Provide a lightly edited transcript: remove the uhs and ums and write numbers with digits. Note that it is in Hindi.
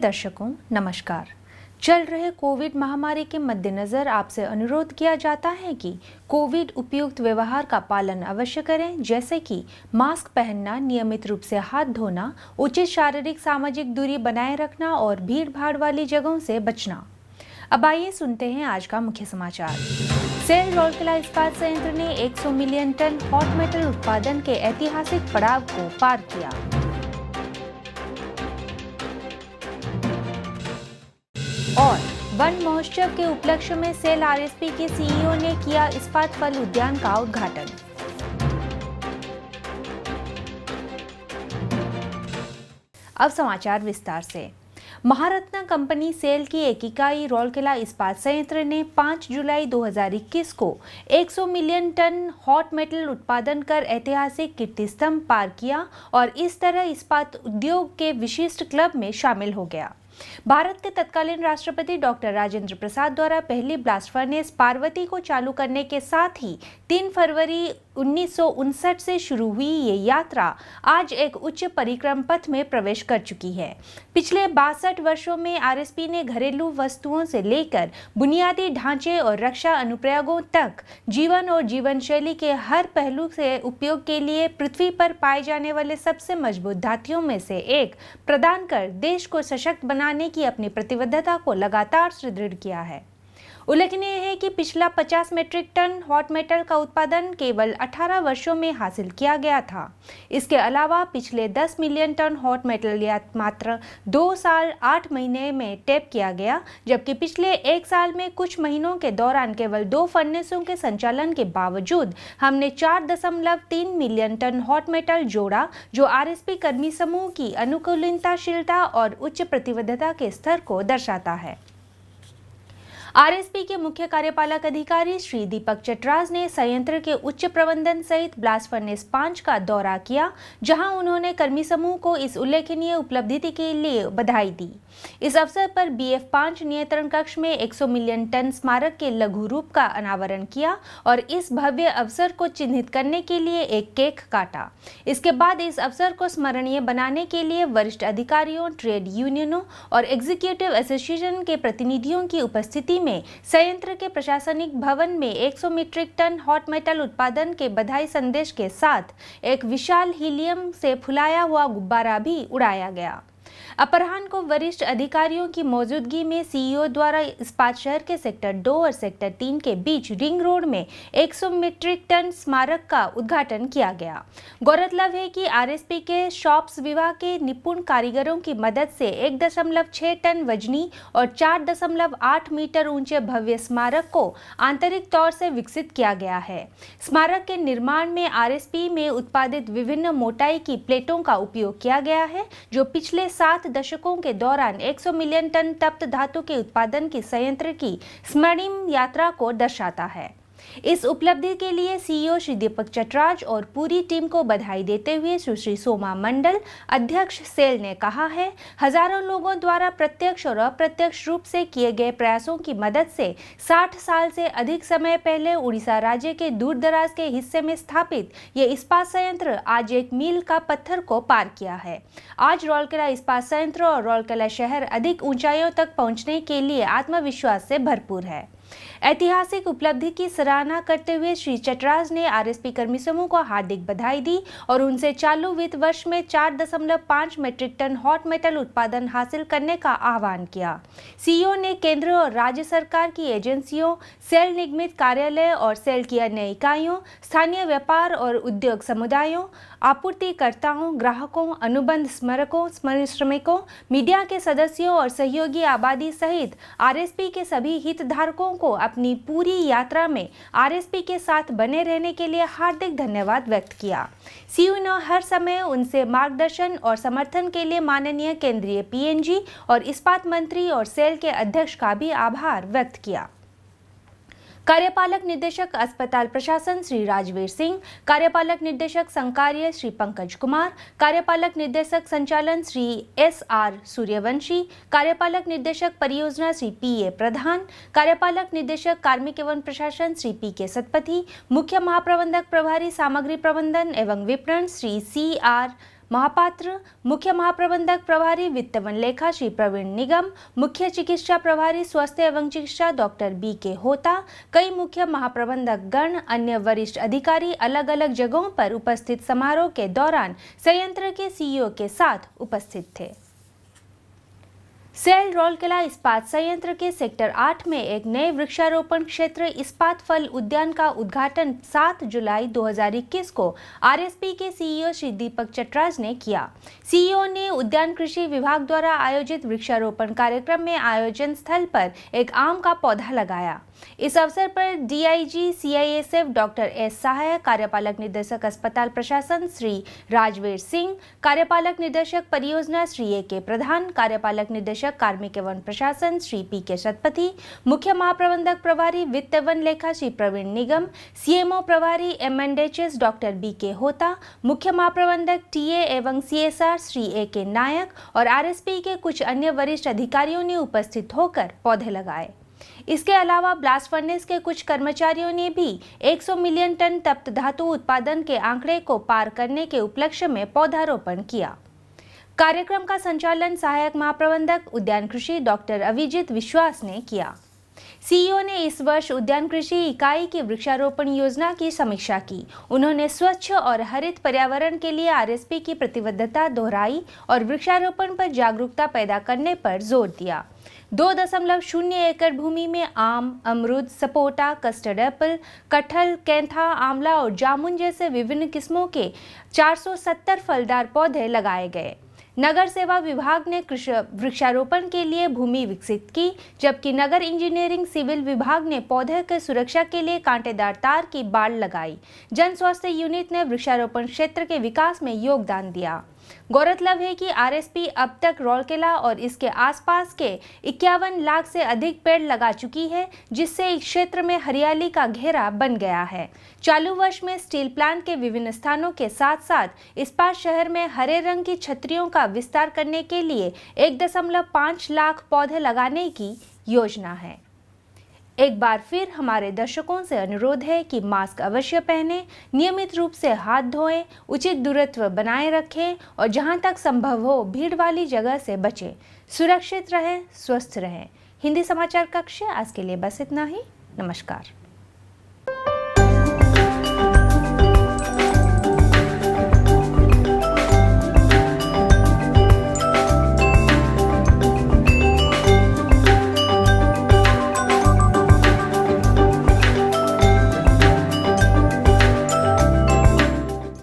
दर्शकों नमस्कार। चल रहे कोविड महामारी के मद्देनजर आपसे अनुरोध किया जाता है कि कोविड उपयुक्त व्यवहार का पालन अवश्य करें, जैसे कि मास्क पहनना, नियमित रूप से हाथ धोना, उचित शारीरिक सामाजिक दूरी बनाए रखना और भीड़ भाड़ वाली जगहों से बचना। अब आइए सुनते हैं आज का मुख्य समाचार। सेल राउरकेला इस्पात संयंत्र ने 100 मिलियन टन हॉट मेटल उत्पादन के ऐतिहासिक पड़ाव को पार किया। और वन महोत्सव के उपलक्ष्य में सेल आरएसपी के सीईओ ने किया इस्पात फल उद्यान का उद्घाटन। अब समाचार विस्तार से। महारत्न कंपनी सेल की एक इकाई राउरकेला इस्पात संयंत्र ने 5 जुलाई 2021 को 100 मिलियन टन हॉट मेटल उत्पादन कर ऐतिहासिक कीर्ति स्तंभ पार किया और इस तरह इस्पात उद्योग के विशिष्ट क्लब में शामिल हो गया। भारत के तत्कालीन राष्ट्रपति डॉक्टर राजेंद्र प्रसाद द्वारा पहली ब्लास्ट फर्नेस पार्वती को चालू करने के साथ ही 3 फरवरी 1959 से शुरू हुई ये यात्रा आज एक उच्च परिक्रम पथ में प्रवेश कर चुकी है। पिछले 62 वर्षों में आरएसपी ने घरेलू वस्तुओं से लेकर बुनियादी ढांचे और रक्षा अनुप्रयोगों तक जीवन और जीवन शैली के हर पहलू से उपयोग के लिए पृथ्वी पर पाए जाने वाले सबसे मजबूत धातुओं में से एक प्रदान कर देश को सशक्त बनाने की अपनी प्रतिबद्धता को लगातार सुदृढ़ किया है। उल्लेखनीय है कि पिछला 50 मीट्रिक टन हॉट मेटल का उत्पादन केवल 18 वर्षों में हासिल किया गया था। इसके अलावा पिछले 10 मिलियन टन हॉट मेटल मात्र 2 साल 8 महीने में टैप किया गया, जबकि पिछले 1 साल में कुछ महीनों के दौरान केवल 2 फर्नेसों के संचालन के बावजूद हमने 4.3 मिलियन टन हॉट मेटल जोड़ा, जो आरएसपी कर्मी समूह की अनुकूलताशीलता और उच्च प्रतिबद्धता के स्तर को दर्शाता है। आरएसपी के मुख्य कार्यपालक अधिकारी श्री दीपक चटराज ने संयंत्र के उच्च प्रबंधन सहित ब्लास्ट फर्नेस 5 का दौरा किया, जहां उन्होंने कर्मी समूह को इस उल्लेखनीय उपलब्धि के लिए बधाई दी। इस अवसर पर BF5 नियंत्रण कक्ष में 100 मिलियन टन स्मारक के लघु रूप का अनावरण किया और इस भव्य अवसर को चिन्हित करने के लिए एक केक काटा। इसके बाद इस अवसर को स्मरणीय बनाने के लिए वरिष्ठ अधिकारियों, ट्रेड यूनियनों और एग्जीक्यूटिव एसोसिएशन के प्रतिनिधियों की उपस्थिति में संयंत्र के प्रशासनिक भवन में 100 मीट्रिक टन हॉट मेटल उत्पादन के बधाई संदेश के साथ एक विशाल हीलियम से फुलाया हुआ गुब्बारा भी उड़ाया गया। अपराह्न को वरिष्ठ अधिकारियों की मौजूदगी में सीईओ द्वारा इस्पात शहर के सेक्टर 2 और सेक्टर 3 के बीच रिंग रोड में 100 मीट्रिक टन स्मारक का उद्घाटन किया गया। गौरतलब है कि आरएसपी के शॉप्स विभाग के निपुण कारीगरों की मदद से 1.6 टन वजनी और 4.8 मीटर ऊंचे भव्य स्मारक को आंतरिक तौर से विकसित किया गया है। स्मारक के निर्माण में आरएसपी में उत्पादित विभिन्न मोटाई की प्लेटों का उपयोग किया गया है, जो पिछले 7 दशकों के दौरान 100 मिलियन टन तप्त धातु के उत्पादन की संयंत्र की स्वर्णिम यात्रा को दर्शाता है। इस उपलब्धि के लिए सीईओ श्री दीपक चटराज और पूरी टीम को बधाई देते हुए सुश्री सोमा मंडल, अध्यक्ष सेल, ने कहा है, हजारों लोगों द्वारा प्रत्यक्ष और अप्रत्यक्ष रूप से किए गए प्रयासों की मदद से 60 साल से अधिक समय पहले उड़ीसा राज्य के दूर दराज के हिस्से में स्थापित ये इस्पात संयंत्र आज एक मील का पत्थर को पार किया है। आज राउरकेला इस्पात संयंत्र और राउरकेला शहर अधिक ऊंचाइयों तक पहुंचने के लिए आत्मविश्वास से भरपूर है। ऐतिहासिक उपलब्धि की सराहना करते हुए श्री चटराज ने आरएसपी कर्मी समूह को हार्दिक बधाई दी और उनसे चालू वित्त वर्ष में 4.5 मीट्रिक टन हॉट मेटल उत्पादन हासिल करने का आह्वान किया। सीईओ ने केंद्र और राज्य सरकार की एजेंसियों, सेल निगमित कार्यालय और सेल की अन्य इकाइयों, स्थानीय व्यापार और उद्योग समुदायों, आपूर्तिकर्ताओं, ग्राहकों, अनुबंध स्मारकों, श्रमिकों, मीडिया के सदस्यों और सहयोगी आबादी सहित आरएसपी के सभी हितधारकों को अपनी पूरी यात्रा में आरएसपी के साथ बने रहने के लिए हार्दिक धन्यवाद व्यक्त किया। सीईओ ने हर समय उनसे मार्गदर्शन और समर्थन के लिए माननीय केंद्रीय पीएनजी और इस्पात मंत्री और सेल के अध्यक्ष का भी आभार व्यक्त किया। कार्यपालक निदेशक अस्पताल प्रशासन श्री राजवीर सिंह, कार्यपालक निदेशक संकार्य श्री पंकज कुमार, कार्यपालक निदेशक संचालन श्री SR सूर्यवंशी, कार्यपालक निदेशक परियोजना श्री PA प्रधान, कार्यपालक निदेशक कार्मिक एवं प्रशासन श्री PK सतपथी, मुख्य महाप्रबंधक प्रभारी सामग्री प्रबंधन एवं विपणन श्री CR महापात्र, मुख्य महाप्रबंधक प्रभारी वित्त वन लेखा श्री प्रवीण निगम, मुख्य चिकित्सा प्रभारी स्वास्थ्य एवं चिकित्सा डॉक्टर बी.के. होता, कई मुख्य महाप्रबंधक गण, अन्य वरिष्ठ अधिकारी अलग अलग जगहों पर उपस्थित समारोह के दौरान संयंत्र के सीईओ के साथ उपस्थित थे। सेल रौलकेला इस्पात संयंत्र के सेक्टर 8 में एक नए वृक्षारोपण क्षेत्र इस्पात फल उद्यान का उद्घाटन 7 जुलाई 2021 को आरएसपी के सीईओ श्री दीपक चटराज ने किया। सीईओ ने उद्यान कृषि विभाग द्वारा आयोजित वृक्षारोपण कार्यक्रम में आयोजन स्थल पर एक आम का पौधा लगाया। इस अवसर पर डीआईजी सीआईएसएफ डॉक्टर एस सहाय, कार्यपालक निदेशक अस्पताल प्रशासन श्री राजवीर सिंह, कार्यपालक निदेशक परियोजना श्री ए.के. प्रधान, कार्यपालक निदेशक कार्मिक एवं प्रशासन श्री पी.के. शतपथी, मुख्य महाप्रबंधक प्रभारी वित्त वन लेखा श्री प्रवीण निगम, सीएमओ प्रभारी एमएनएचएस डॉक्टर बी.के. होता, मुख्य महाप्रबंधक टीए एवं सीएसआर श्री ए.के. नायक और आरएसपी के कुछ अन्य वरिष्ठ अधिकारियों ने उपस्थित होकर पौधे लगाए। इसके अलावा ब्लास्ट फर्नेस के कुछ कर्मचारियों ने भी 100 मिलियन टन तप्त धातु उत्पादन के आंकड़े को पार करने के उपलक्ष्य में पौधारोपण किया। कार्यक्रम का संचालन सहायक महाप्रबंधक उद्यान कृषि डॉक्टर अभिजीत विश्वास ने किया। सीईओ ने इस वर्ष उद्यान कृषि इकाई की वृक्षारोपण योजना की समीक्षा की। उन्होंने स्वच्छ और हरित पर्यावरण के लिए आरएसपी की प्रतिबद्धता दोहराई और वृक्षारोपण पर जागरूकता पैदा करने पर जोर दिया। 2.0 एकड़ भूमि में आम, अमरूद, सपोटा, कस्टर्ड एप्पल, कटहल, कैंथा, आंवला और जामुन जैसे विभिन्न किस्मों के 470 फलदार पौधे लगाए गए। नगर सेवा विभाग ने वृक्षारोपण के लिए भूमि विकसित की, जबकि नगर इंजीनियरिंग सिविल विभाग ने पौधे की सुरक्षा के लिए कांटेदार तार की बाड़ लगाई। जन स्वास्थ्य यूनिट ने वृक्षारोपण क्षेत्र के विकास में योगदान दिया। गौरतलब है कि आरएसपी अब तक रौलकेला और इसके आसपास के 51 लाख से अधिक पेड़ लगा चुकी है, जिससे इस क्षेत्र में हरियाली का घेरा बन गया है। चालू वर्ष में स्टील प्लांट के विभिन्न स्थानों के साथ साथ इस्पात शहर में हरे रंग की छतरियों का विस्तार करने के लिए 1.5 लाख पौधे लगाने की योजना है। एक बार फिर हमारे दर्शकों से अनुरोध है कि मास्क अवश्य पहनें, नियमित रूप से हाथ धोएं, उचित दूरत्व बनाए रखें और जहां तक संभव हो भीड़ वाली जगह से बचें। सुरक्षित रहें, स्वस्थ रहें। हिंदी समाचार कक्ष आज के लिए बस इतना ही। नमस्कार।